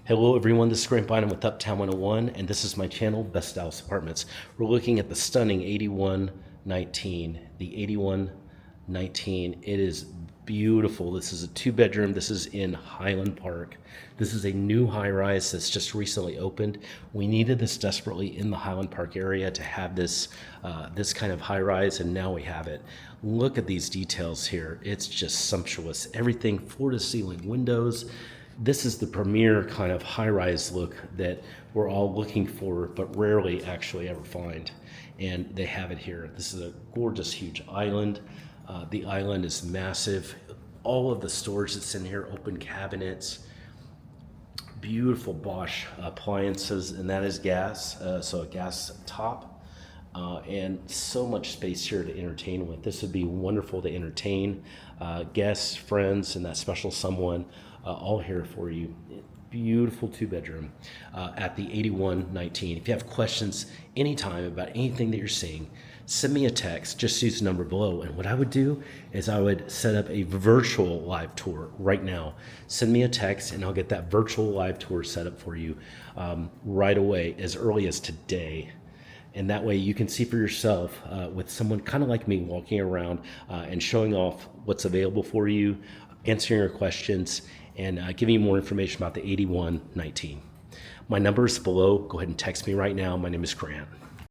Hello everyone, this is Grant Bynum with Uptown 101, and this is my channel, Best Dallas Apartments. We're looking at the stunning 8119. The 8119, it is beautiful. This is a 2-bedroom. This is in Highland Park. This is a new high-rise that's just recently opened. We needed this desperately in the Highland Park area to have this this kind of high-rise, and now we have it. Look at these details here. It's just sumptuous. Everything floor-to-ceiling windows. This is the premier kind of high-rise look that we're all looking for, but rarely actually ever find. And they have it here. This is a gorgeous, huge island. The island is massive. All of the storage that's in here, open cabinets, beautiful Bosch appliances, and that is gas, so a gas top. And so much space here to entertain with. This would be wonderful to entertain guests, friends, and that special someone, all here for you. Beautiful 2-bedroom at the 8119. If you have questions anytime about anything that you're seeing, send me a text. Just use the number below. And what I would do is I would set up a virtual live tour right now. Send me a text and I'll get that virtual live tour set up for you right away, as early as today. And that way you can see for yourself with someone kind of like me walking around and showing off what's available for you, answering your questions, and giving you more information about the 8119. My number is below. Go ahead and text me right now. My name is Grant.